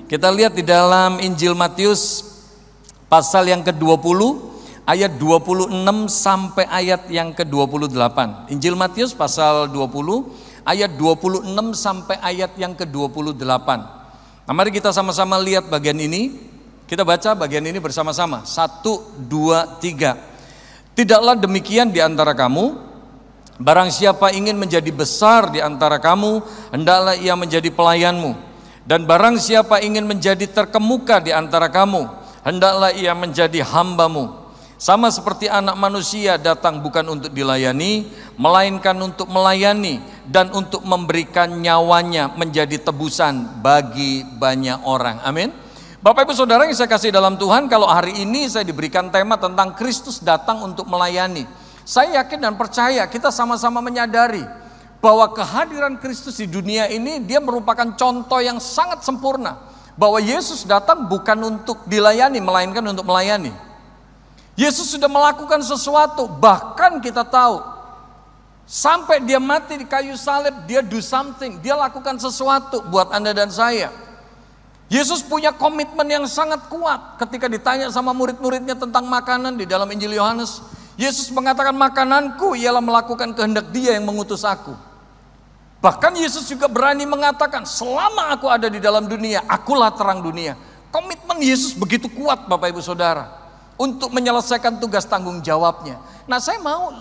Kita lihat di dalam Injil Matius pasal yang ke-20 ayat 26 sampai ayat yang ke-28. Injil Matius pasal 20 ayat 26 sampai ayat yang ke-28. Nah, mari kita sama-sama lihat bagian ini. Kita baca bagian ini bersama-sama. 1, 2, 3. Tidaklah demikian di antara kamu. Barang siapa ingin menjadi besar di antara kamu, hendaklah ia menjadi pelayanmu. Dan barang siapa ingin menjadi terkemuka di antara kamu, hendaklah ia menjadi hambamu. Sama seperti anak manusia datang bukan untuk dilayani, melainkan untuk melayani dan untuk memberikan nyawanya menjadi tebusan bagi banyak orang. Amin. Bapak Ibu Saudara yang saya kasih dalam Tuhan, kalau hari ini saya diberikan tema tentang Kristus datang untuk melayani, saya yakin dan percaya kita sama-sama menyadari bahwa kehadiran Kristus di dunia ini dia merupakan contoh yang sangat sempurna, bahwa Yesus datang bukan untuk dilayani melainkan untuk melayani. Yesus sudah melakukan sesuatu, bahkan kita tahu sampai dia mati di kayu salib, dia do something, dia lakukan sesuatu buat Anda dan saya. Yesus punya komitmen yang sangat kuat. Ketika ditanya sama murid-muridnya tentang makanan di dalam Injil Yohanes, Yesus mengatakan, makananku ialah melakukan kehendak Dia yang mengutus aku. Bahkan Yesus juga berani mengatakan, selama aku ada di dalam dunia, akulah terang dunia. Komitmen Yesus begitu kuat Bapak Ibu Saudara, untuk menyelesaikan tugas tanggung jawabnya. Nah, saya mau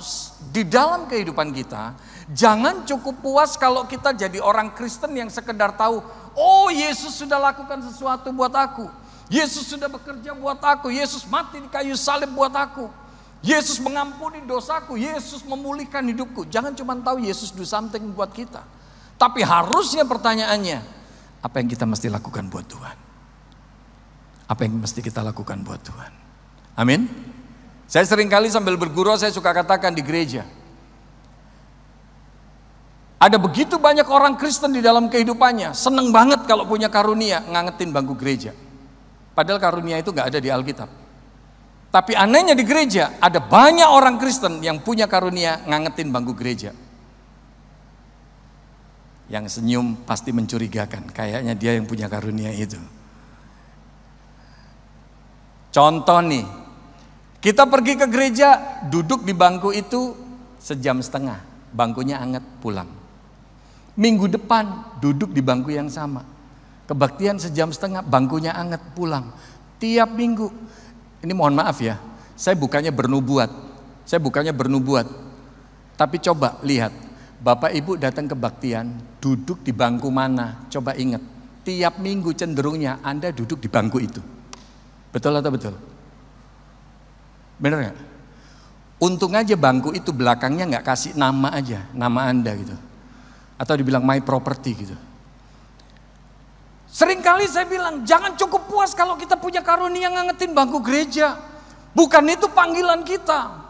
di dalam kehidupan kita, jangan cukup puas kalau kita jadi orang Kristen yang sekedar tahu, oh Yesus sudah lakukan sesuatu buat aku, Yesus sudah bekerja buat aku, Yesus mati di kayu salib buat aku, Yesus mengampuni dosaku, Yesus memulihkan hidupku. Jangan cuma tahu Yesus do something buat kita, tapi harusnya pertanyaannya, apa yang kita mesti lakukan buat Tuhan? Apa yang mesti kita lakukan buat Tuhan? Amin. Saya seringkali sambil bergurau saya suka katakan di gereja, ada begitu banyak orang Kristen di dalam kehidupannya seneng banget kalau punya karunia ngangetin bangku gereja. Padahal karunia itu gak ada di Alkitab. Tapi anehnya di gereja ada banyak orang Kristen yang punya karunia ngangetin bangku gereja. Yang senyum pasti mencurigakan, kayaknya dia yang punya karunia itu. Contoh nih, kita pergi ke gereja, duduk di bangku itu sejam setengah, bangkunya hangat, pulang. Minggu depan duduk di bangku yang sama, kebaktian sejam setengah, bangkunya hangat, pulang. Tiap minggu. Ini mohon maaf ya, saya bukannya bernubuat, tapi coba lihat, Bapak Ibu datang kebaktian, duduk di bangku mana? Coba ingat, tiap minggu cenderungnya Anda duduk di bangku itu. Betul atau betul? Bener gak? Untung aja bangku itu belakangnya gak kasih nama aja, nama Anda gitu, atau dibilang my property gitu. Seringkali saya bilang, jangan cukup puas kalau kita punya karunia ngangetin bangku gereja. Bukan itu panggilan kita.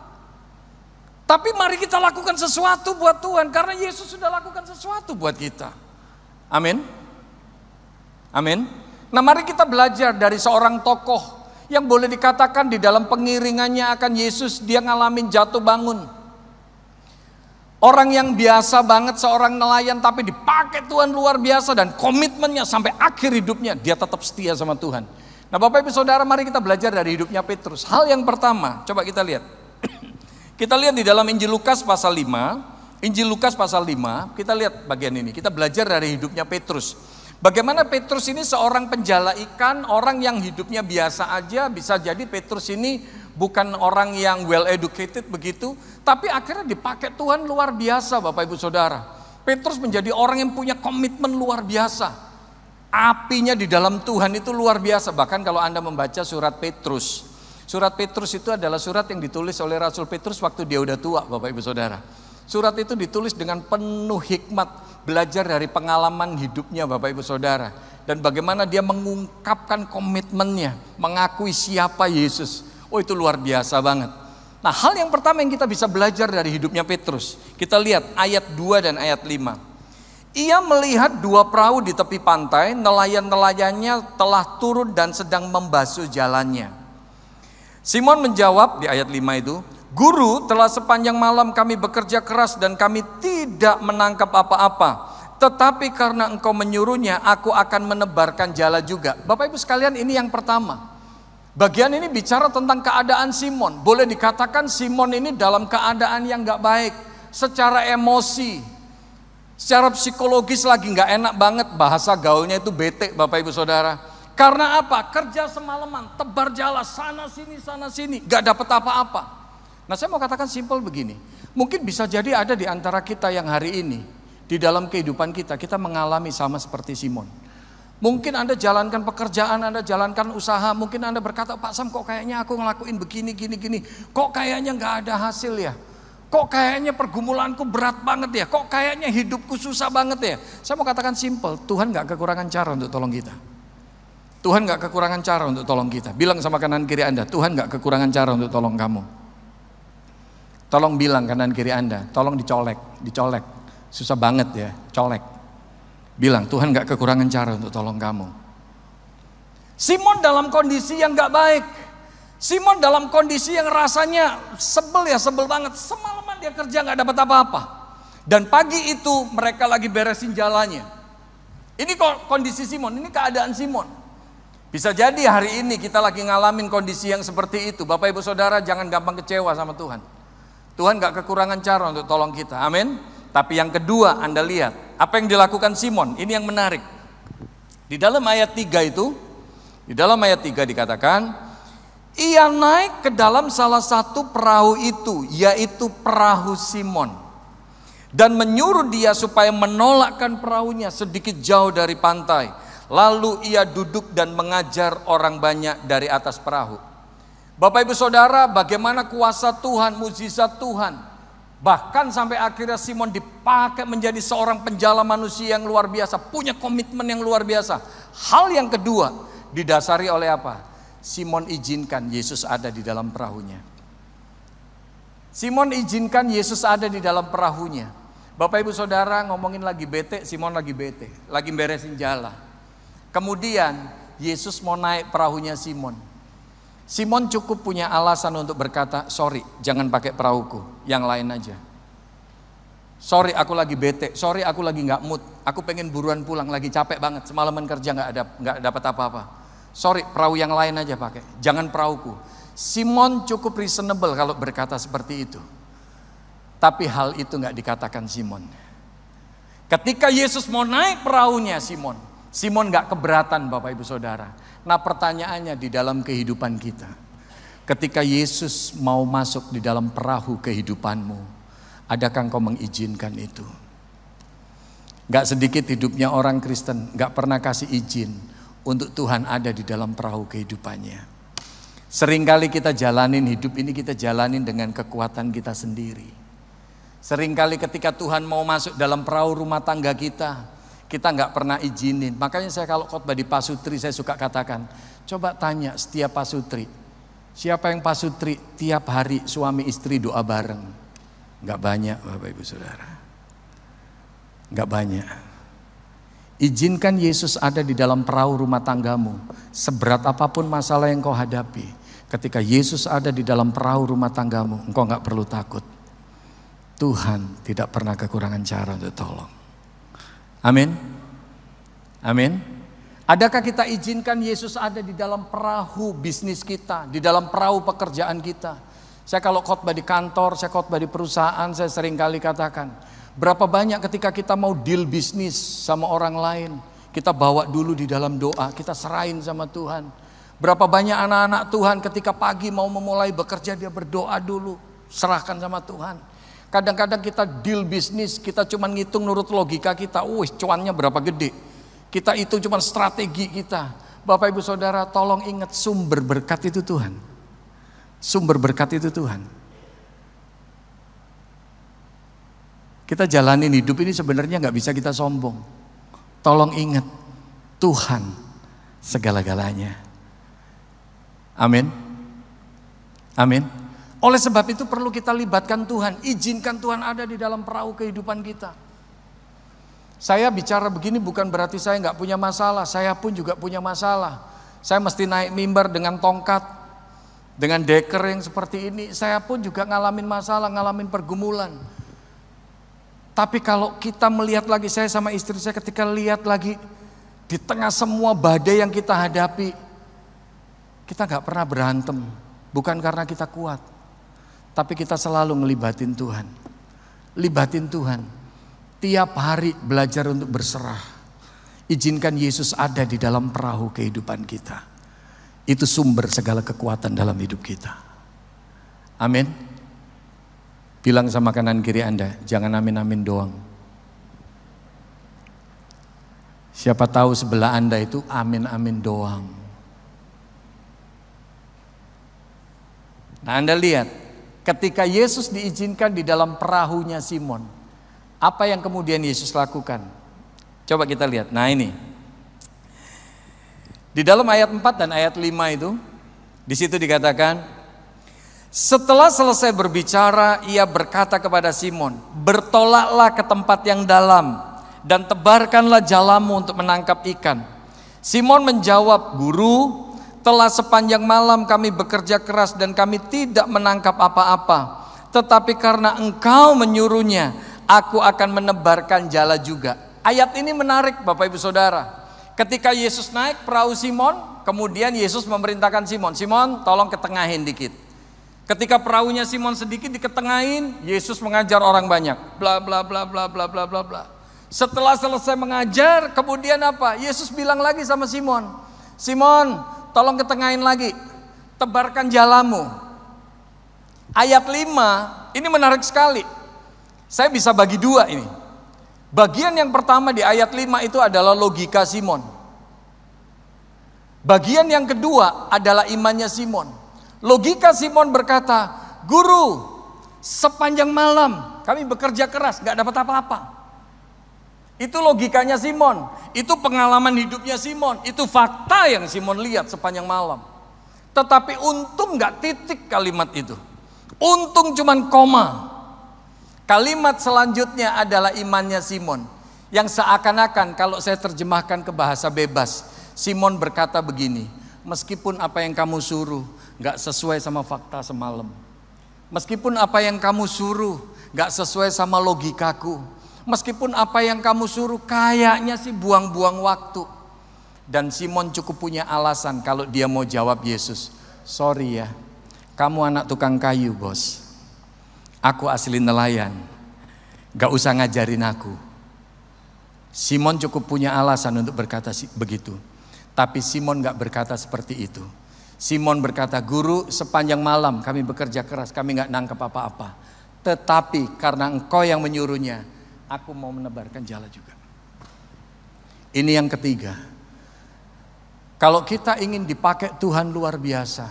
Tapi mari kita lakukan sesuatu buat Tuhan, karena Yesus sudah lakukan sesuatu buat kita. Amin. Amin. Nah, mari kita belajar dari seorang tokoh yang boleh dikatakan di dalam pengiringannya akan Yesus, dia ngalamin jatuh bangun. Orang yang biasa banget, seorang nelayan, tapi dipakai Tuhan luar biasa, dan komitmennya sampai akhir hidupnya dia tetap setia sama Tuhan. Nah, Bapak Ibu Saudara, mari kita belajar dari hidupnya Petrus. Hal yang pertama, coba kita lihat. Kita lihat di dalam Injil Lukas pasal 5. Injil Lukas pasal 5, kita lihat bagian ini. Kita belajar dari hidupnya Petrus. Bagaimana Petrus ini seorang penjala ikan, orang yang hidupnya biasa aja. Bisa jadi Petrus ini bukan orang yang well educated begitu, tapi akhirnya dipakai Tuhan luar biasa Bapak Ibu Saudara. Petrus menjadi orang yang punya komitmen luar biasa. Apinya di dalam Tuhan itu luar biasa. Bahkan kalau Anda membaca surat Petrus itu adalah surat yang ditulis oleh Rasul Petrus waktu dia udah tua Bapak Ibu Saudara. Surat itu ditulis dengan penuh hikmat, belajar dari pengalaman hidupnya Bapak Ibu Saudara. Dan bagaimana dia mengungkapkan komitmennya, mengakui siapa Yesus. Oh, itu luar biasa banget. Nah, hal yang pertama yang kita bisa belajar dari hidupnya Petrus, kita lihat ayat 2 dan ayat 5. Ia melihat dua perahu di tepi pantai, nelayan-nelayannya telah turun dan sedang membasuh jalannya. Simon menjawab di ayat 5 itu, Guru, telah sepanjang malam kami bekerja keras dan kami tidak menangkap apa-apa. tetapi karena engkau menyuruhnya, aku akan menebarkan jala juga. Bapak Ibu sekalian, ini yang pertama. Bagian ini bicara tentang keadaan Simon. Boleh dikatakan Simon ini dalam keadaan yang gak baik. Secara emosi, secara psikologis lagi gak enak banget. Bahasa gaulnya itu bete, Bapak Ibu Saudara. Karena apa? Kerja semalaman, tebar jala sana sini, gak dapat apa-apa. Nah, saya mau katakan simpel begini. Mungkin bisa jadi ada di antara kita yang hari ini, di dalam kehidupan kita mengalami sama seperti Simon. Mungkin Anda jalankan pekerjaan, Anda jalankan usaha, mungkin Anda berkata, Pak Sam, kok kayaknya aku ngelakuin begini, gini, kok kayaknya gak ada hasil ya? Kok kayaknya pergumulanku berat banget ya? Kok kayaknya hidupku susah banget ya? Saya mau katakan simple, Tuhan gak kekurangan cara untuk tolong kita. Tuhan gak kekurangan cara untuk tolong kita. Bilang sama kanan kiri Anda, Tuhan gak kekurangan cara untuk tolong kamu. Tolong bilang kanan kiri Anda, tolong dicolek. Susah banget ya, colek. Bilang, Tuhan gak kekurangan cara untuk tolong kamu. Simon dalam kondisi yang gak baik. Simon dalam kondisi yang rasanya sebel banget. Semalaman dia kerja gak dapat apa-apa. Dan pagi itu mereka lagi beresin jalannya. Ini kondisi Simon, ini keadaan Simon. Bisa jadi hari ini kita lagi ngalamin kondisi yang seperti itu. Bapak Ibu Saudara, jangan gampang kecewa sama Tuhan. Tuhan gak kekurangan cara untuk tolong kita, amin. Tapi yang kedua, Anda lihat apa yang dilakukan Simon. Ini yang menarik. Di dalam ayat 3 itu, di dalam ayat 3 dikatakan, ia naik ke dalam salah satu perahu itu, yaitu perahu Simon, dan menyuruh dia supaya menolakkan perahunya sedikit jauh dari pantai. Lalu ia duduk dan mengajar orang banyak dari atas perahu. Bapak Ibu Saudara, bagaimana kuasa Tuhan, mukjizat Tuhan. Bahkan sampai akhirnya Simon dipakai menjadi seorang penjala manusia yang luar biasa, punya komitmen yang luar biasa. Hal yang kedua didasari oleh apa? Simon izinkan Yesus ada di dalam perahunya. Simon izinkan Yesus ada di dalam perahunya. Bapak Ibu Saudara, ngomongin lagi bete, Simon lagi bete, lagi beresin jala. Kemudian Yesus mau naik perahunya Simon. Simon cukup punya alasan untuk berkata, sorry, jangan pakai perahuku, yang lain aja. Sorry, aku lagi bete, sorry, aku lagi gak mood, aku pengen buruan pulang, lagi capek banget, semalaman kerja gak dapat apa-apa. Sorry, perahu yang lain aja pakai, jangan perahuku. Simon cukup reasonable kalau berkata seperti itu. Tapi hal itu gak dikatakan Simon. Ketika Yesus mau naik perahunya Simon gak keberatan, Bapak Ibu Saudara. Nah, pertanyaannya di dalam kehidupan kita, ketika Yesus mau masuk di dalam perahu kehidupanmu, adakah engkau mengizinkan itu? Gak sedikit hidupnya orang Kristen gak pernah kasih izin untuk Tuhan ada di dalam perahu kehidupannya. Seringkali kita jalanin hidup ini, kita jalanin dengan kekuatan kita sendiri. Seringkali ketika Tuhan mau masuk dalam perahu rumah tangga kita nggak pernah izinin. Makanya saya kalau khotbah di pasutri, saya suka katakan, coba tanya setiap pasutri, siapa yang pasutri tiap hari suami istri doa bareng? Nggak banyak, Bapak Ibu Saudara. Nggak banyak. Izinkan Yesus ada di dalam perahu rumah tanggamu. Seberat apapun masalah yang kau hadapi, ketika Yesus ada di dalam perahu rumah tanggamu, engkau nggak perlu takut. Tuhan tidak pernah kekurangan cara untuk tolong. Amin. Amin. Adakah kita izinkan Yesus ada di dalam perahu bisnis kita, di dalam perahu pekerjaan kita? Saya kalau khotbah di kantor, saya khotbah di perusahaan, saya sering kali katakan, berapa banyak ketika kita mau deal bisnis sama orang lain, kita bawa dulu di dalam doa, kita serahin sama Tuhan. Berapa banyak anak-anak Tuhan ketika pagi mau memulai bekerja, dia berdoa dulu, serahkan sama Tuhan. Kadang-kadang kita deal bisnis, kita cuma ngitung nurut logika kita, cuannya berapa gede. Kita itu cuma strategi kita. Bapak Ibu Saudara, tolong ingat sumber berkat itu Tuhan. Sumber berkat itu Tuhan. Kita jalanin hidup ini sebenarnya gak bisa kita sombong. Tolong ingat, Tuhan segala-galanya. Amin. Amin. Oleh sebab itu perlu kita libatkan Tuhan, izinkan Tuhan ada di dalam perahu kehidupan kita. Saya bicara begini bukan berarti saya nggak punya masalah, saya pun juga punya masalah. Saya mesti naik mimbar dengan tongkat, dengan deker yang seperti ini, saya pun juga ngalamin masalah, ngalamin pergumulan. Tapi kalau kita melihat lagi, saya sama istri saya ketika lihat lagi di tengah semua badai yang kita hadapi, kita gak pernah berantem. Bukan karena kita kuat, tapi kita selalu ngelibatin Tuhan. Libatin Tuhan. Tiap hari belajar untuk berserah. Izinkan Yesus ada di dalam perahu kehidupan kita. Itu sumber segala kekuatan dalam hidup kita. Amin. Bilang sama kanan kiri Anda, jangan amin-amin doang. Siapa tahu sebelah Anda itu amin-amin doang. Nah, Anda lihat, ketika Yesus diizinkan di dalam perahunya Simon, apa yang kemudian Yesus lakukan? Coba kita lihat. Nah, ini. Di dalam ayat 4 dan ayat 5 itu, di situ dikatakan, setelah selesai berbicara, ia berkata kepada Simon, bertolaklah ke tempat yang dalam dan tebarkanlah jalamu untuk menangkap ikan. Simon menjawab, Guru, telah sepanjang malam kami bekerja keras dan kami tidak menangkap apa-apa. Tetapi karena Engkau menyuruhnya, aku akan menebarkan jala juga. Ayat ini menarik Bapak Ibu Saudara. Ketika Yesus naik perahu Simon, kemudian Yesus memerintahkan Simon, Simon tolong ketengahin dikit. Ketika perahunya Simon sedikit diketengahin, Yesus mengajar orang banyak. Bla bla bla bla bla bla bla bla. Setelah selesai mengajar, kemudian apa? Yesus bilang lagi sama Simon, Simon, tolong ketengahin lagi. Tebarkan jalamu. Ayat 5, ini menarik sekali. Saya bisa bagi dua ini. Bagian yang pertama di ayat 5 itu adalah logika Simon. Bagian yang kedua adalah imannya Simon. Logika Simon berkata, Guru, sepanjang malam kami bekerja keras, gak dapat apa-apa. Itu logikanya Simon, itu pengalaman hidupnya Simon, itu fakta yang Simon lihat sepanjang malam. Tetapi untung gak titik kalimat itu, untung cuman koma. Kalimat selanjutnya adalah imannya Simon, yang seakan-akan kalau saya terjemahkan ke bahasa bebas, Simon berkata begini, meskipun apa yang kamu suruh gak sesuai sama fakta semalam, meskipun apa yang kamu suruh gak sesuai sama logikaku, meskipun apa yang kamu suruh kayaknya sih buang-buang waktu. Dan Simon cukup punya alasan kalau dia mau jawab Yesus, sorry ya, kamu anak tukang kayu bos, aku asli nelayan, gak usah ngajarin aku. Simon cukup punya alasan untuk berkata begitu. Tapi Simon gak berkata seperti itu. Simon berkata, Guru, sepanjang malam kami bekerja keras, kami gak nangkep apa-apa. Tetapi karena Engkau yang menyuruhnya, aku mau menebarkan jala juga. Ini yang ketiga. Kalau kita ingin dipakai Tuhan luar biasa,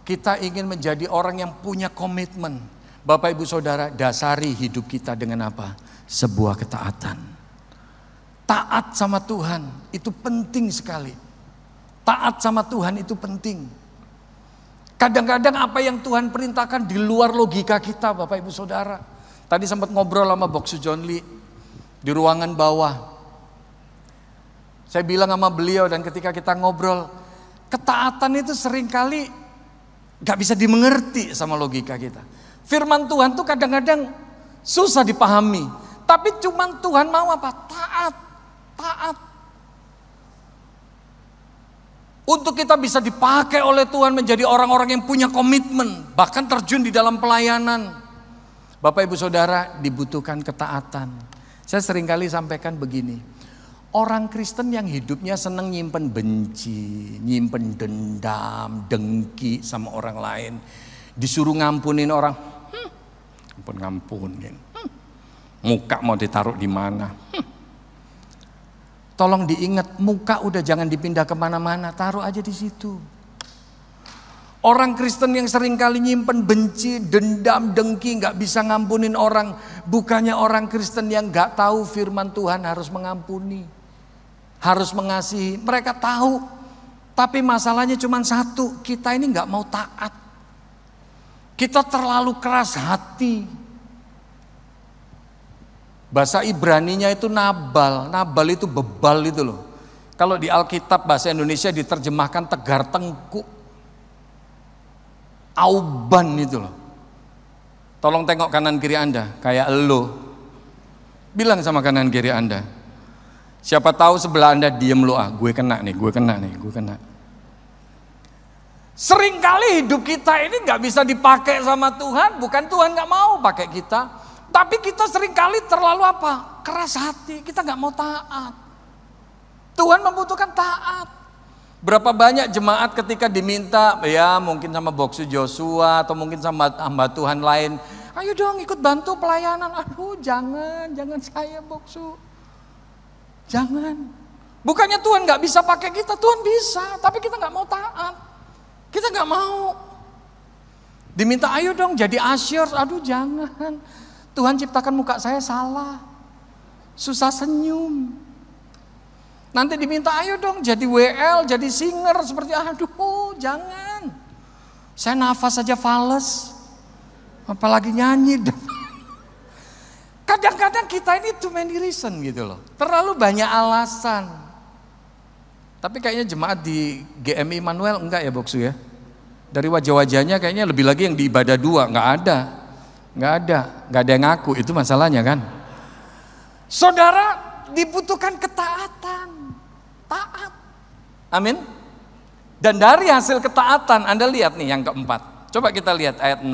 kita ingin menjadi orang yang punya komitmen. Bapak Ibu Saudara, dasari hidup kita dengan apa? Sebuah ketaatan. Taat sama Tuhan itu penting sekali. Taat sama Tuhan itu penting. Kadang-kadang apa yang Tuhan perintahkan di luar logika kita Bapak Ibu Saudara. Tadi sempat ngobrol sama Boksu John Lee di ruangan bawah. Saya bilang sama beliau dan ketika kita ngobrol, ketaatan itu seringkali gak bisa dimengerti sama logika kita. Firman Tuhan tuh kadang-kadang susah dipahami. Tapi cuman Tuhan mau apa? Taat. Untuk kita bisa dipakai oleh Tuhan menjadi orang-orang yang punya komitmen, bahkan terjun di dalam pelayanan. Bapak Ibu Saudara, dibutuhkan ketaatan. Saya seringkali sampaikan begini, orang Kristen yang hidupnya senang nyimpen benci, nyimpen dendam, dengki sama orang lain, disuruh ngampunin orang, ngampunin, muka mau ditaruh di mana? Tolong diingat, muka udah jangan dipindah kemana-mana, taruh aja di situ. Orang Kristen yang seringkali nyimpen benci, dendam, dengki, gak bisa ngampunin orang, bukannya orang Kristen yang gak tahu firman Tuhan harus mengampuni, harus mengasihi. Mereka tahu, tapi masalahnya cuma satu, kita ini gak mau taat. Kita terlalu keras hati. Bahasa Ibraninya itu nabal. Nabal itu bebal itu loh. Kalau di Alkitab bahasa Indonesia diterjemahkan tegar tengkuk. Auban itu loh. Tolong tengok kanan kiri Anda, kayak elo. Bilang sama kanan kiri Anda. Siapa tahu sebelah Anda diem lu, gue kena nih. Seringkali hidup kita ini nggak bisa dipakai sama Tuhan, bukan Tuhan nggak mau pakai kita, tapi kita seringkali terlalu apa? Keras hati, kita nggak mau taat. Tuhan membutuhkan taat. Berapa banyak jemaat ketika diminta, ya mungkin sama Boksu Joshua atau mungkin sama hamba Tuhan lain, ayo dong ikut bantu pelayanan. Aduh jangan saya Boksu, jangan. Bukannya Tuhan nggak bisa pakai kita, Tuhan bisa, tapi kita nggak mau taat. Kita nggak mau. Diminta ayo dong jadi ushers, aduh jangan. Tuhan ciptakan muka saya salah, susah senyum. Nanti diminta ayo dong jadi WL, jadi singer seperti aduh jangan. Saya nafas saja fales, apalagi nyanyi. Kadang-kadang kita ini too many reason gitu loh, terlalu banyak alasan. Tapi kayaknya jemaat di GMI Immanuel enggak ya Boksu ya. Dari wajah-wajahnya kayaknya lebih lagi yang di ibadah 2, enggak ada yang ngaku, itu masalahnya kan. Saudara, dibutuhkan ketaatan, taat. Amin. Dan dari hasil ketaatan Anda lihat nih yang keempat. Coba kita lihat ayat 6.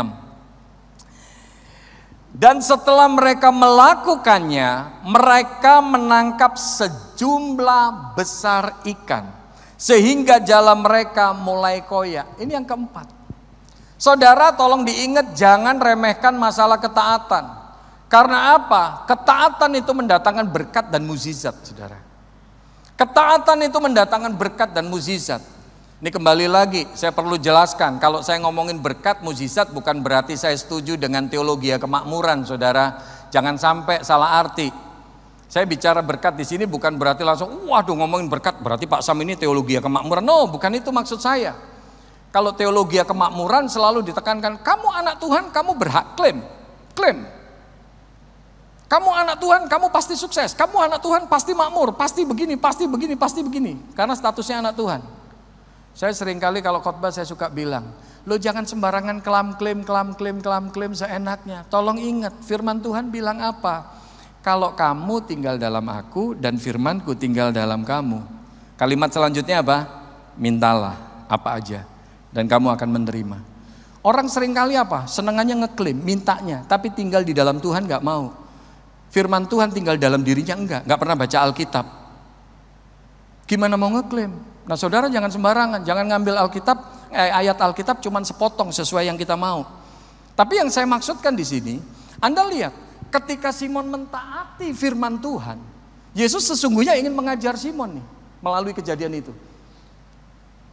Dan setelah mereka melakukannya, mereka menangkap sejumlah besar ikan, sehingga jala mereka mulai koyak. Ini yang keempat. Saudara tolong diingat, jangan remehkan masalah ketaatan. Karena apa? Ketaatan itu mendatangkan berkat dan mukjizat, saudara. Ketaatan itu mendatangkan berkat dan mukjizat. Ini kembali lagi, saya perlu jelaskan, kalau saya ngomongin berkat, mukjizat bukan berarti saya setuju dengan teologi kemakmuran, saudara. Jangan sampai salah arti. Saya bicara berkat di sini bukan berarti langsung, waduh ngomongin berkat berarti Pak Sam ini teologi kemakmuran. No, bukan itu maksud saya. Kalau teologi kemakmuran selalu ditekankan, kamu anak Tuhan, kamu berhak klaim. Kamu anak Tuhan, kamu pasti sukses. Kamu anak Tuhan pasti makmur, pasti begini. Karena statusnya anak Tuhan. Saya seringkali kalau khotbah saya suka bilang, lo jangan sembarangan klaim seenaknya. Tolong ingat, firman Tuhan bilang apa? Kalau kamu tinggal dalam aku dan firmanku tinggal dalam kamu. Kalimat selanjutnya apa? Mintalah apa aja dan kamu akan menerima. Orang seringkali apa? Senengannya ngeklaim, mintanya, tapi tinggal di dalam Tuhan gak mau. Firman Tuhan tinggal dalam dirinya enggak pernah baca Alkitab. Gimana mau ngeklaim? Nah saudara jangan sembarangan, jangan ngambil ayat Alkitab cuman sepotong sesuai yang kita mau. Tapi yang saya maksudkan di sini, Anda lihat ketika Simon mentaati firman Tuhan, Yesus sesungguhnya ingin mengajar Simon nih melalui kejadian itu.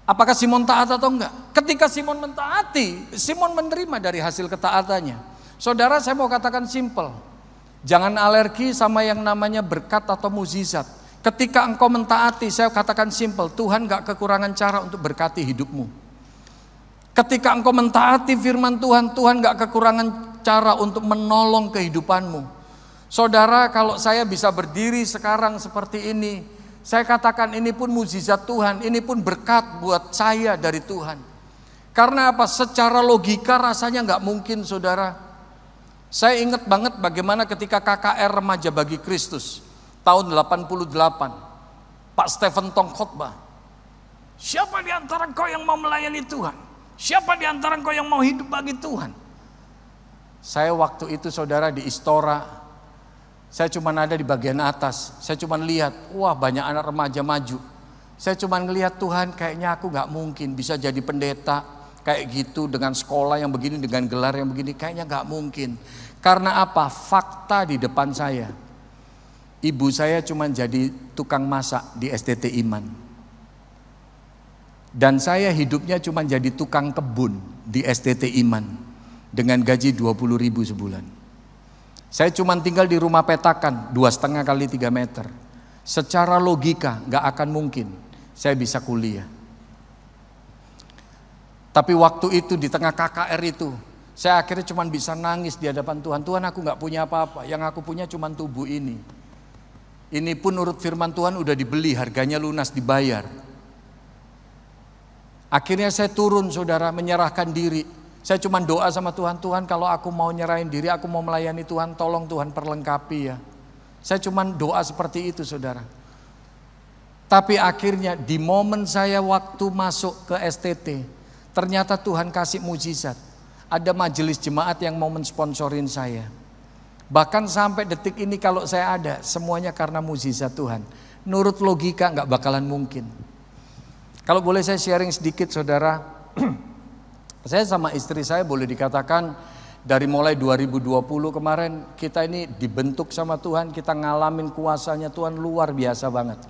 Apakah Simon taat atau enggak? Ketika Simon mentaati, Simon menerima dari hasil ketaatannya. Saudara saya mau katakan simple, jangan alergi sama yang namanya berkat atau mukjizat. Ketika engkau mentaati, saya katakan simple, Tuhan gak kekurangan cara untuk berkati hidupmu. Ketika engkau mentaati firman Tuhan, Tuhan gak kekurangan cara untuk menolong kehidupanmu. Saudara, kalau saya bisa berdiri sekarang seperti ini, saya katakan ini pun mukjizat Tuhan, ini pun berkat buat saya dari Tuhan. Karena apa? Secara logika rasanya gak mungkin, saudara. Saya ingat banget bagaimana ketika KKR Remaja Bagi Kristus tahun 88, Pak Stephen Tong khotbah. Siapa di antara kau yang mau melayani Tuhan? Siapa di antara kau yang mau hidup bagi Tuhan? Saya waktu itu saudara di Istora, saya cuma ada di bagian atas. Saya cuma lihat, wah banyak anak remaja maju. Saya cuma ngelihat Tuhan, kayaknya aku gak mungkin bisa jadi pendeta kayak gitu dengan sekolah yang begini, dengan gelar yang begini. Kayaknya gak mungkin. Karena apa? Fakta di depan saya. Ibu saya cuma jadi tukang masak di STT Iman. Dan saya hidupnya cuma jadi tukang kebun di STT Iman. Dengan gaji 20.000 sebulan. Saya cuma tinggal di rumah petakan 2,5 kali 3 meter. Secara logika gak akan mungkin saya bisa kuliah. Tapi waktu itu di tengah KKR itu, saya akhirnya cuma bisa nangis di hadapan Tuhan. Tuhan aku gak punya apa-apa, yang aku punya cuma tubuh ini. Ini pun menurut firman Tuhan udah dibeli, harganya lunas, dibayar. Akhirnya saya turun saudara, menyerahkan diri. Saya cuma doa sama Tuhan, Tuhan kalau aku mau nyerahin diri, aku mau melayani Tuhan, tolong Tuhan perlengkapi ya. Saya cuman doa seperti itu saudara. Tapi akhirnya di momen saya waktu masuk ke STT, ternyata Tuhan kasih mujizat. Ada majelis jemaat yang mau mensponsorin saya. Bahkan sampai detik ini kalau saya ada, semuanya karena mujizat Tuhan. Nurut logika gak bakalan mungkin. Kalau boleh saya sharing sedikit saudara. Saya sama istri saya boleh dikatakan dari mulai 2020 kemarin kita ini dibentuk sama Tuhan. Kita ngalamin kuasanya Tuhan luar biasa banget.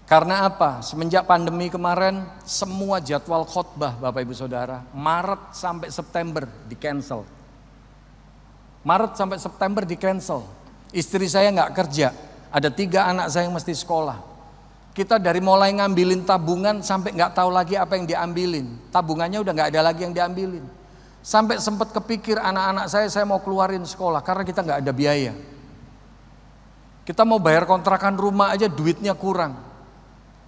Karena apa? Semenjak pandemi kemarin semua jadwal khotbah Bapak Ibu Saudara Maret sampai September di cancel. Maret sampai September di cancel. Istri saya gak kerja. Ada 3 anak saya yang mesti sekolah. Kita dari mulai ngambilin tabungan sampai gak tahu lagi apa yang diambilin. Tabungannya udah gak ada lagi yang diambilin. Sampai sempat kepikir anak-anak saya mau keluarin sekolah karena kita gak ada biaya. Kita mau bayar kontrakan rumah aja duitnya kurang.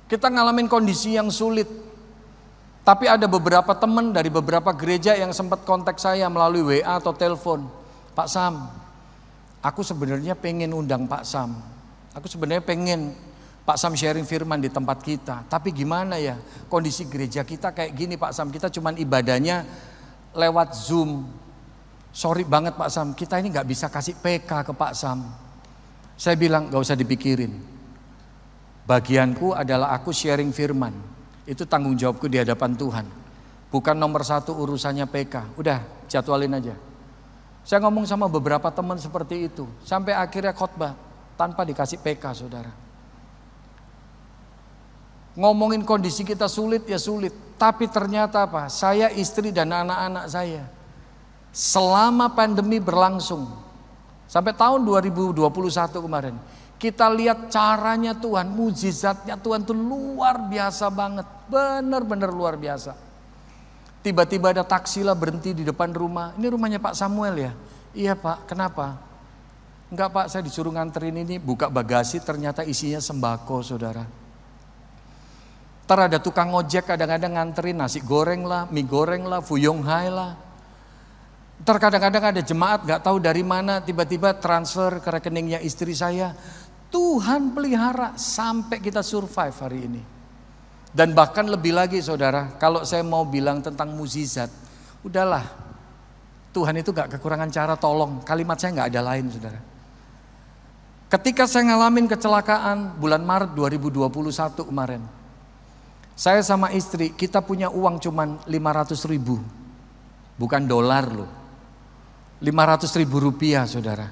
Kita ngalamin kondisi yang sulit. Tapi ada beberapa teman dari beberapa gereja yang sempat kontak saya melalui WA atau telepon. Pak Sam, aku sebenarnya pengen undang Pak Sam. Aku sebenarnya pengen Pak Sam sharing firman di tempat kita. Tapi gimana ya, kondisi gereja kita kayak gini Pak Sam. Kita cuman ibadahnya lewat Zoom. Sorry banget Pak Sam, kita ini gak bisa kasih PK ke Pak Sam. Saya bilang gak usah dipikirin. Bagianku adalah aku sharing firman. Itu tanggung jawabku di hadapan Tuhan. Bukan nomor 1 urusannya PK. Udah jadwalin aja. Saya ngomong sama beberapa teman seperti itu. Sampai akhirnya khotbah tanpa dikasih PK saudara. Ngomongin kondisi kita sulit ya sulit. Tapi ternyata apa? Saya, istri dan anak-anak saya. Selama pandemi berlangsung. Sampai tahun 2021 kemarin. Kita lihat caranya Tuhan, mujizatnya Tuhan itu luar biasa banget. Benar-benar luar biasa. Tiba-tiba ada taksi lah berhenti di depan rumah. Ini rumahnya Pak Samuel ya? Iya Pak, kenapa? Enggak Pak, saya disuruh nganterin ini. Buka bagasi ternyata isinya sembako saudara. Ntar ada tukang ojek kadang-kadang nganterin nasi goreng lah, mie goreng lah, fuyong hai lah. Ntar kadang-kadang ada jemaat gak tahu dari mana tiba-tiba transfer ke rekeningnya istri saya. Tuhan pelihara sampai kita survive hari ini. Dan bahkan lebih lagi saudara, kalau saya mau bilang tentang mukjizat, udahlah, Tuhan itu gak kekurangan cara tolong. Kalimat saya gak ada lain saudara. Ketika saya ngalamin kecelakaan bulan Maret 2021 kemarin, saya sama istri kita punya uang cuman 500 ribu. Bukan dolar loh, 500 ribu rupiah saudara.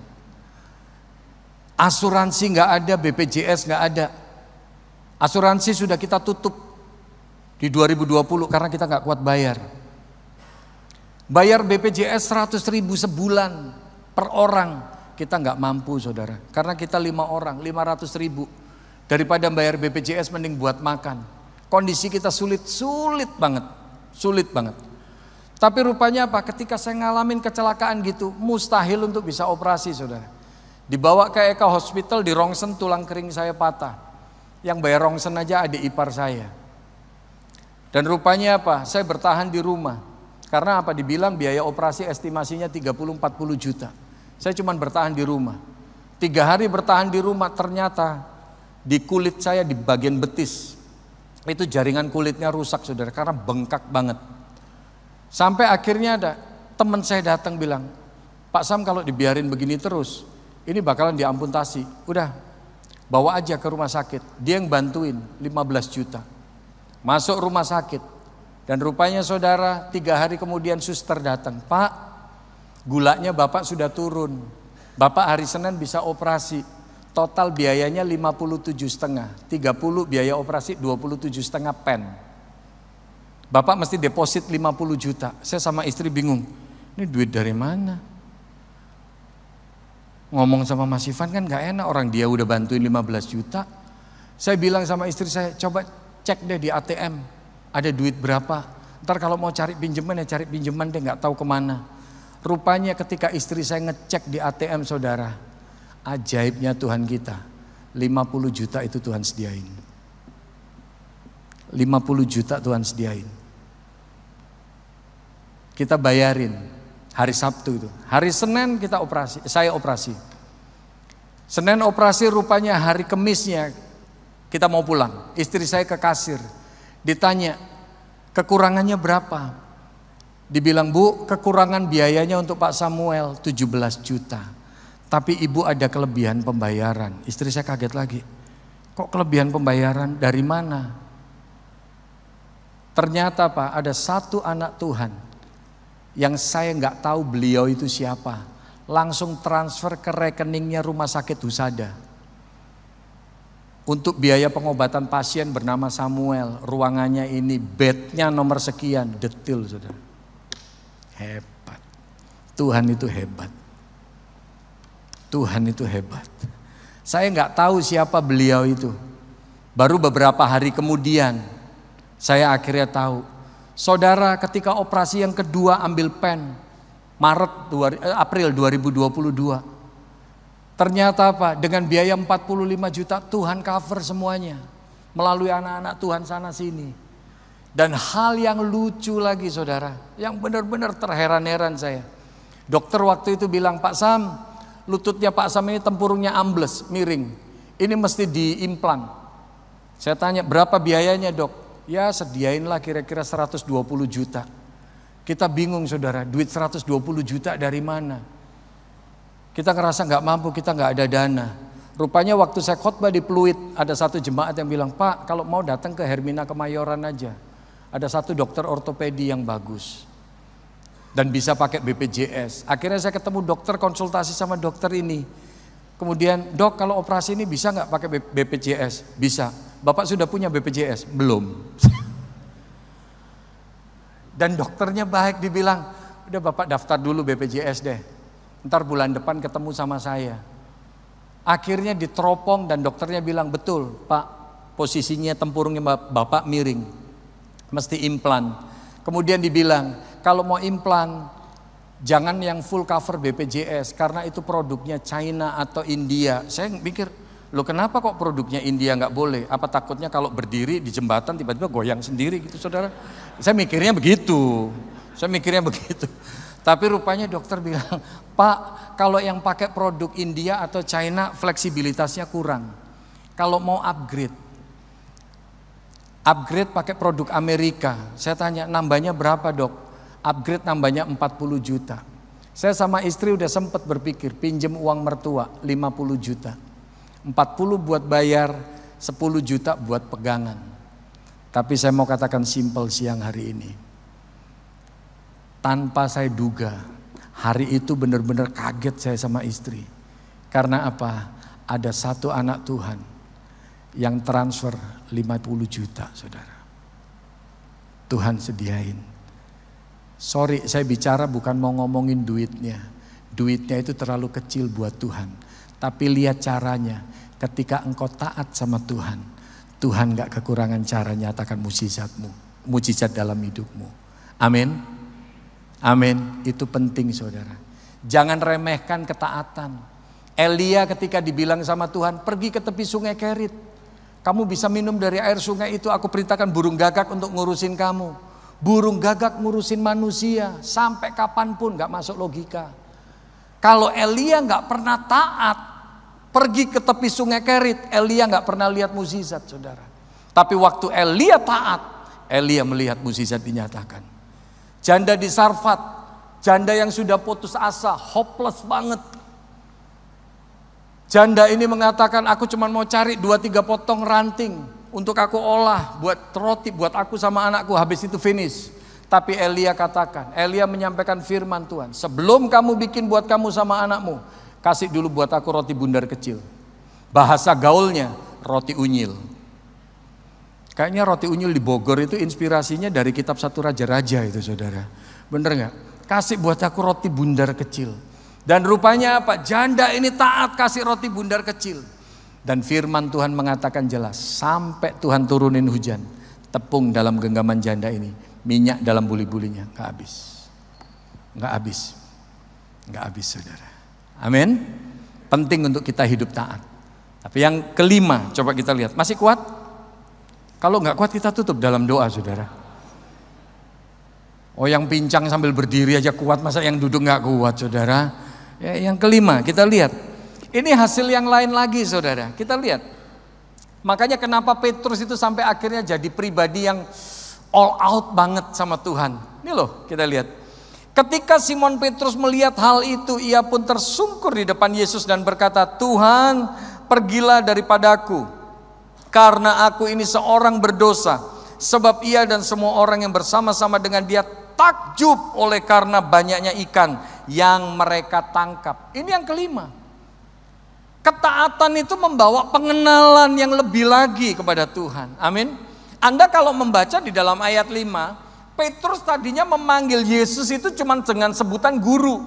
Asuransi gak ada, BPJS gak ada. Asuransi sudah kita tutup di 2020 karena kita gak kuat bayar. Bayar BPJS 100 ribu sebulan per orang, kita gak mampu saudara. Karena kita 5 orang, 500 ribu. Daripada bayar BPJS mending buat makan. Kondisi kita sulit banget. Sulit banget. Tapi rupanya apa? Ketika saya ngalamin kecelakaan gitu, mustahil untuk bisa operasi saudara. Dibawa ke Eka Hospital, di rongsen tulang kering saya patah. Yang bayar rongsen aja adik ipar saya. Dan rupanya apa? Saya bertahan di rumah. Karena apa? Dibilang biaya operasi estimasinya 30-40 juta. Saya cuma bertahan di rumah. 3 hari bertahan di rumah, ternyata di kulit saya di bagian betis. Itu jaringan kulitnya rusak saudara, karena bengkak banget. Sampai akhirnya ada teman saya datang bilang, Pak Sam kalau dibiarin begini terus, ini bakalan diamputasi. Udah, bawa aja ke rumah sakit. Dia yang bantuin 15 juta. Masuk rumah sakit. Dan rupanya saudara 3 hari kemudian suster datang. Pak, gulanya Bapak sudah turun. Bapak hari Senin bisa operasi. Total biayanya 57,5. 30 biaya operasi, 27,5 pen. Bapak mesti deposit 50 juta. Saya sama istri bingung. Ini duit dari mana? Ngomong sama Mas Ivan kan gak enak, orang dia udah bantuin 15 juta. Saya bilang sama istri saya, coba cek deh di ATM, ada duit berapa. Ntar kalau mau cari pinjaman ya cari pinjaman deh, gak tahu kemana. Rupanya ketika istri saya ngecek di ATM saudara, ajaibnya Tuhan kita, 50 juta itu Tuhan sediain. 50 juta Tuhan sediain. Kita bayarin hari Sabtu itu. Hari Senin kita operasi, saya operasi. Senin operasi, rupanya hari Kemisnya kita mau pulang. Istri saya ke kasir, ditanya kekurangannya berapa. Dibilang, Bu, kekurangan biayanya untuk Pak Samuel 17 juta. Tapi ibu ada kelebihan pembayaran. Istri saya kaget lagi. Kok kelebihan pembayaran? Dari mana? Ternyata Pak, ada satu anak Tuhan yang saya nggak tahu beliau itu siapa. Langsung transfer ke rekeningnya Rumah Sakit Husada. Untuk biaya pengobatan pasien bernama Samuel. Ruangannya ini, bednya nomor sekian. Detil, saudara. Hebat. Tuhan itu hebat. Tuhan itu hebat. Saya nggak tahu siapa beliau itu. Baru beberapa hari kemudian saya akhirnya tahu. Saudara, ketika operasi yang kedua ambil pen April 2022. Ternyata apa? Dengan biaya 45 juta Tuhan cover semuanya. Melalui anak-anak Tuhan sana sini. Dan hal yang lucu lagi saudara, yang benar-benar terheran-heran saya. Dokter waktu itu bilang, Pak Sam, lututnya Pak Sam ini tempurungnya ambles, miring. Ini mesti diimplan. Saya tanya, berapa biayanya dok? Ya sediainlah kira-kira 120 juta. Kita bingung saudara, duit 120 juta dari mana? Kita ngerasa gak mampu, kita gak ada dana. Rupanya waktu saya khotbah di Pluit, ada satu jemaat yang bilang, Pak kalau mau datang ke Hermina Kemayoran aja. Ada satu dokter ortopedi yang bagus. Dan bisa pakai BPJS. Akhirnya saya ketemu dokter, konsultasi sama dokter ini. Kemudian, dok kalau operasi ini bisa gak pakai BPJS? Bisa. Bapak sudah punya BPJS? Belum. Dan dokternya baik, dibilang, udah Bapak daftar dulu BPJS deh. Ntar bulan depan ketemu sama saya. Akhirnya diteropong dan dokternya bilang, betul Pak, posisinya tempurungnya Bapak miring, mesti implan. Kemudian dibilang, kalau mau implan jangan yang full cover BPJS karena itu produknya China atau India. Saya mikir, loh kenapa kok produknya India nggak boleh? Apa takutnya kalau berdiri di jembatan tiba-tiba goyang sendiri gitu saudara? Saya mikirnya begitu. Tapi rupanya dokter bilang, Pak kalau yang pakai produk India atau China fleksibilitasnya kurang. Kalau mau upgrade pakai produk Amerika. Saya tanya, nambahnya berapa dok? Upgrade nambahnya 40 juta. Saya sama istri udah sempat berpikir, pinjem uang mertua 50 juta. 40 buat bayar, 10 juta buat pegangan. Tapi saya mau katakan simple siang hari ini. Tanpa saya duga, hari itu benar-benar kaget saya sama istri. Karena apa? Ada satu anak Tuhan yang transfer 50 juta saudara. Tuhan sediain. Sorry saya bicara bukan mau ngomongin duitnya. Duitnya itu terlalu kecil buat Tuhan. Tapi lihat caranya. Ketika engkau taat sama Tuhan, Tuhan gak kekurangan cara nyatakan mujizat dalam hidupmu. Amin. Amin, itu penting saudara. Jangan remehkan ketaatan. Elia ketika dibilang sama Tuhan, pergi ke tepi sungai Kerit. Kamu bisa minum dari air sungai itu, aku perintahkan burung gagak untuk ngurusin kamu. Burung gagak ngurusin manusia, sampai kapanpun gak masuk logika. Kalau Elia gak pernah taat, pergi ke tepi sungai Kerit, Elia gak pernah lihat mukjizat saudara. Tapi waktu Elia taat, Elia melihat mukjizat dinyatakan. Janda di Sarfat, janda yang sudah putus asa, hopeless banget. Janda ini mengatakan, aku cuma mau cari 2-3 potong ranting untuk aku olah buat roti buat aku sama anakku, habis itu finish. Tapi Elia katakan, Elia menyampaikan firman Tuhan, sebelum kamu bikin buat kamu sama anakmu, kasih dulu buat aku roti bundar kecil. Bahasa gaulnya roti unyil. Kayaknya roti unyil di Bogor itu inspirasinya dari kitab 1 Raja-Raja itu saudara. Bener gak? Kasih buat aku roti bundar kecil. Dan rupanya apa? Janda ini taat kasih roti bundar kecil. Dan firman Tuhan mengatakan jelas. Sampai Tuhan turunin hujan. Tepung dalam genggaman janda ini. Minyak dalam buli-bulinya. Gak habis. Gak habis. Gak habis saudara. Amin. Penting untuk kita hidup taat. Tapi yang kelima coba kita lihat. Masih kuat? Kalau nggak kuat kita tutup dalam doa saudara. Oh yang pincang sambil berdiri aja kuat, masa yang duduk nggak kuat saudara. Ya, yang kelima kita lihat. Ini hasil yang lain lagi saudara. Kita lihat. Makanya kenapa Petrus itu sampai akhirnya jadi pribadi yang all out banget sama Tuhan. Ini loh kita lihat. Ketika Simon Petrus melihat hal itu, ia pun tersungkur di depan Yesus dan berkata, Tuhan, pergilah daripadaku, karena aku ini seorang berdosa. Sebab ia dan semua orang yang bersama-sama dengan dia takjub oleh karena banyaknya ikan yang mereka tangkap. Ini yang kelima. Ketaatan itu membawa pengenalan yang lebih lagi kepada Tuhan. Amin. Anda kalau membaca di dalam ayat 5, Petrus tadinya memanggil Yesus itu cuma dengan sebutan guru.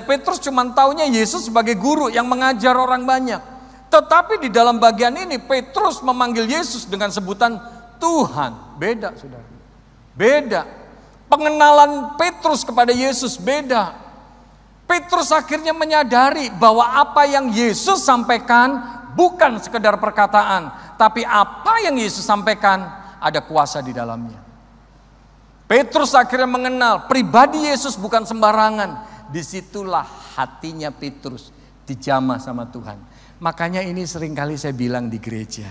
Petrus cuma taunya Yesus sebagai guru yang mengajar orang banyak. Tetapi di dalam bagian ini Petrus memanggil Yesus dengan sebutan Tuhan. Beda saudara. Beda. Pengenalan Petrus kepada Yesus beda. Petrus akhirnya menyadari bahwa apa yang Yesus sampaikan bukan sekedar perkataan, tapi apa yang Yesus sampaikan ada kuasa di dalamnya. Petrus akhirnya mengenal pribadi Yesus bukan sembarangan. Disitulah hatinya Petrus dijamah sama Tuhan. Makanya ini seringkali saya bilang di gereja.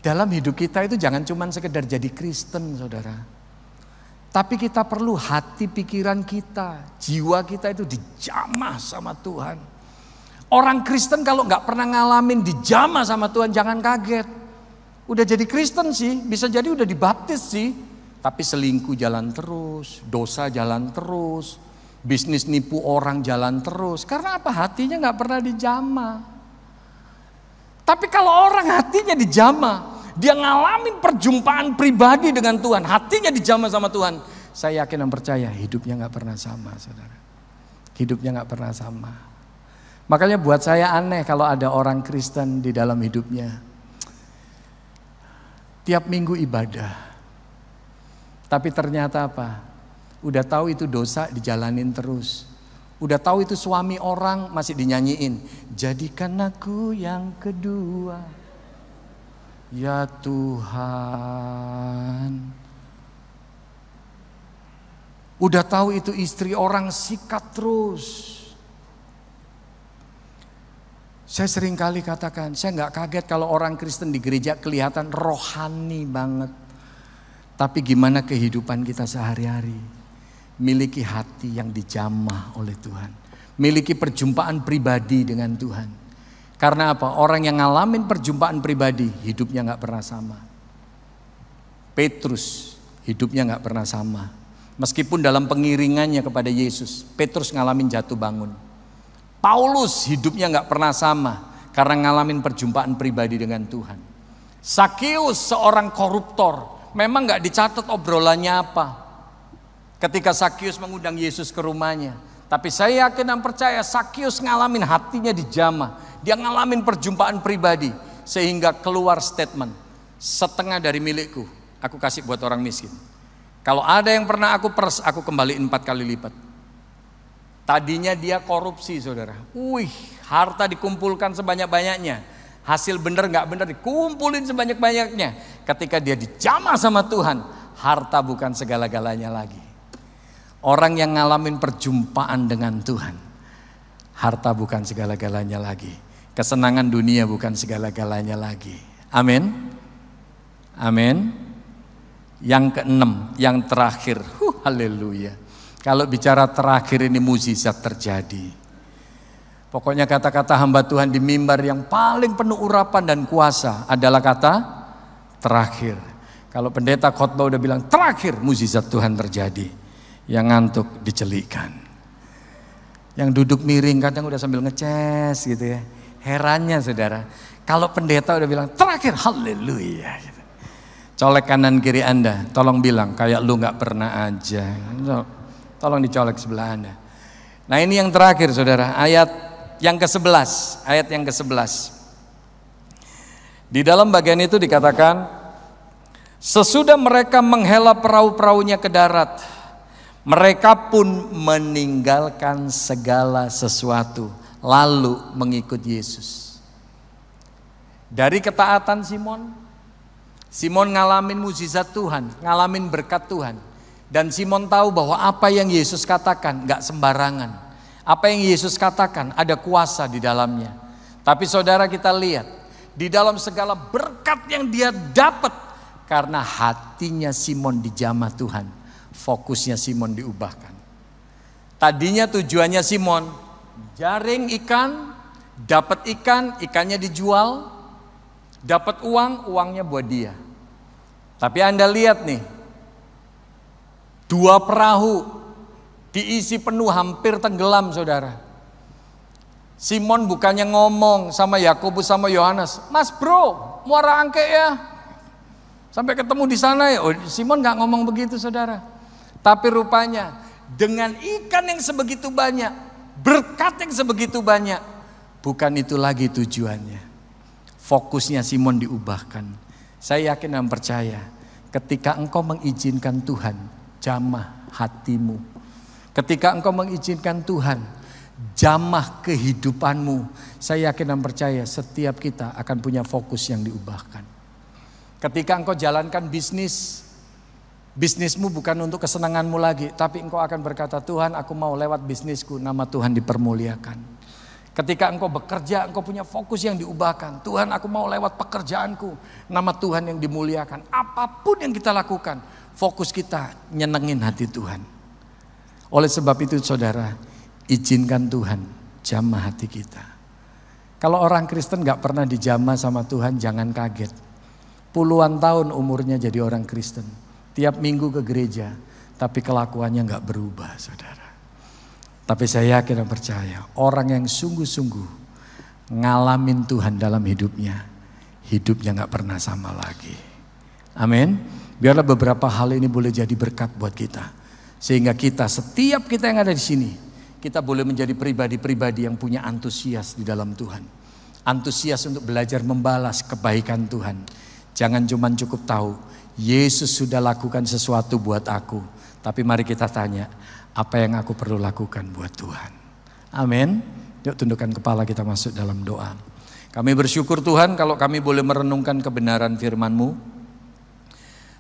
Dalam hidup kita itu jangan cuma sekedar jadi Kristen saudara. Tapi kita perlu hati pikiran kita, jiwa kita itu dijamah sama Tuhan. Orang Kristen kalau gak pernah ngalamin dijamah sama Tuhan jangan kaget. Udah jadi Kristen sih, bisa jadi udah dibaptis sih. Tapi selingkuh jalan terus, dosa jalan terus, bisnis nipu orang jalan terus. Karena apa? Hatinya gak pernah dijamah. Tapi kalau orang hatinya dijamah, dia ngalamin perjumpaan pribadi dengan Tuhan, hatinya dijamah sama Tuhan, saya yakin dan percaya hidupnya gak pernah sama saudara. Hidupnya gak pernah sama. Makanya buat saya aneh kalau ada orang Kristen di dalam hidupnya tiap minggu ibadah, tapi ternyata apa? Udah tahu itu dosa dijalanin terus. Udah tahu itu suami orang masih dinyanyiin. Jadikan aku yang kedua, ya Tuhan. Udah tahu itu istri orang sikat terus. Saya sering kali katakan, saya gak kaget kalau orang Kristen di gereja kelihatan rohani banget. Tapi gimana kehidupan kita sehari-hari? Miliki hati yang dijamah oleh Tuhan. Miliki perjumpaan pribadi dengan Tuhan. Karena apa? Orang yang ngalamin perjumpaan pribadi, hidupnya gak pernah sama. Petrus, hidupnya gak pernah sama. Meskipun dalam pengiringannya kepada Yesus, Petrus ngalamin jatuh bangun. Paulus hidupnya gak pernah sama. Karena ngalamin perjumpaan pribadi dengan Tuhan. Sakeus seorang koruptor. Memang gak dicatat obrolannya apa ketika Sakeus mengundang Yesus ke rumahnya. Tapi saya yakin dan percaya Sakeus ngalamin hatinya dijamah. Dia ngalamin perjumpaan pribadi. Sehingga keluar statement, setengah dari milikku aku kasih buat orang miskin. Kalau ada yang pernah aku peres, aku kembaliin 4 kali lipat. Tadinya dia korupsi saudara. Harta dikumpulkan sebanyak-banyaknya. Hasil bener gak bener dikumpulin sebanyak-banyaknya. Ketika dia dijamah sama Tuhan, harta bukan segala-galanya lagi. Orang yang ngalamin perjumpaan dengan Tuhan, harta bukan segala-galanya lagi. Kesenangan dunia bukan segala-galanya lagi. Amin. Amin. Yang keenam, yang terakhir. Haleluya. Kalau bicara terakhir ini mukjizat terjadi. Pokoknya kata-kata hamba Tuhan di mimbar yang paling penuh urapan dan kuasa adalah kata terakhir. Kalau pendeta khotbah udah bilang terakhir, mukjizat Tuhan terjadi. Yang ngantuk dicelikkan. Yang duduk miring kadang udah sambil ngeces gitu ya. Herannya saudara, kalau pendeta udah bilang terakhir, haleluya gitu. Colek kanan kiri Anda, tolong bilang kayak lu gak pernah aja. Tolong dicolek sebelah Anda. Nah ini yang terakhir saudara, ayat yang ke-11, ayat yang ke-11. Di dalam bagian itu dikatakan, sesudah mereka menghela perahu-perahunya ke darat, mereka pun meninggalkan segala sesuatu, lalu mengikut Yesus. Dari ketaatan Simon ngalamin mukjizat Tuhan, ngalamin berkat Tuhan. Dan Simon tahu bahwa apa yang Yesus katakan gak sembarangan. Apa yang Yesus katakan ada kuasa di dalamnya. Tapi saudara, kita lihat di dalam segala berkat yang dia dapat, karena hatinya Simon dijamah Tuhan, fokusnya Simon diubahkan. Tadinya tujuannya Simon jaring ikan, dapat ikan, ikannya dijual, dapat uang, uangnya buat dia. Tapi Anda lihat nih, 2 perahu diisi penuh, hampir tenggelam, saudara. Simon bukannya ngomong sama Yakobus sama Yohanes, "Mas bro, muara angke ya, sampai ketemu di sana ya." Oh, Simon nggak ngomong begitu, saudara. Tapi rupanya dengan ikan yang sebegitu banyak, berkat yang sebegitu banyak, bukan itu lagi tujuannya. Fokusnya Simon diubahkan. Saya yakin dan percaya, ketika engkau mengizinkan Tuhan jamah hatimu, ketika engkau mengizinkan Tuhan jamah kehidupanmu, saya yakin dan percaya setiap kita akan punya fokus yang diubahkan. Ketika engkau jalankan bisnismu bukan untuk kesenanganmu lagi, tapi engkau akan berkata, "Tuhan, aku mau lewat bisnisku nama Tuhan dipermuliakan." Ketika engkau bekerja, engkau punya fokus yang diubahkan. "Tuhan, aku mau lewat pekerjaanku nama Tuhan yang dimuliakan." Apapun yang kita lakukan, fokus kita nyenengin hati Tuhan. Oleh sebab itu saudara, izinkan Tuhan jamah hati kita. Kalau orang Kristen gak pernah dijamah sama Tuhan, jangan kaget. Puluhan tahun umurnya jadi orang Kristen, tiap minggu ke gereja, tapi kelakuannya gak berubah, saudara. Tapi saya yakin dan percaya, orang yang sungguh-sungguh ngalamin Tuhan dalam hidupnya gak pernah sama lagi. Amin. Biarlah beberapa hal ini boleh jadi berkat buat kita, sehingga setiap kita yang ada di sini, kita boleh menjadi pribadi-pribadi yang punya antusias di dalam Tuhan. Antusias untuk belajar membalas kebaikan Tuhan. Jangan cuma cukup tahu, Yesus sudah lakukan sesuatu buat aku. Tapi mari kita tanya, apa yang aku perlu lakukan buat Tuhan? Amin. Yuk tundukkan kepala, kita masuk dalam doa. Kami bersyukur Tuhan kalau kami boleh merenungkan kebenaran firman-Mu.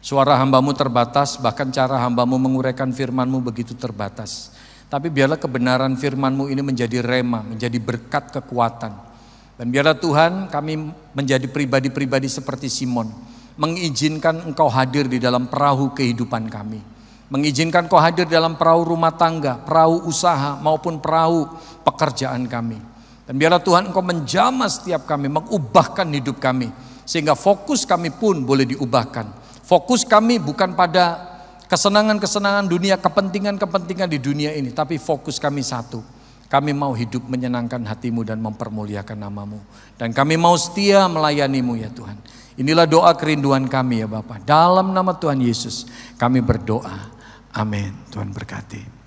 Suara hamba-Mu terbatas, bahkan cara hamba-Mu menguraikan firman-Mu begitu terbatas. Tapi biarlah kebenaran firman-Mu ini menjadi rema, menjadi berkat kekuatan. Dan biarlah Tuhan kami menjadi pribadi-pribadi seperti Simon, mengizinkan Engkau hadir di dalam perahu kehidupan kami. Mengizinkan Kau hadir dalam perahu rumah tangga, perahu usaha maupun perahu pekerjaan kami. Dan biarlah Tuhan Engkau menjamah setiap kami, mengubahkan hidup kami. Sehingga fokus kami pun boleh diubahkan. Fokus kami bukan pada kesenangan-kesenangan dunia, kepentingan-kepentingan di dunia ini. Tapi fokus kami satu. Kami mau hidup menyenangkan hati-Mu dan mempermuliakan nama-Mu. Dan kami mau setia melayani-Mu ya Tuhan. Inilah doa kerinduan kami ya Bapa. Dalam nama Tuhan Yesus kami berdoa. Amin. Tuhan berkati.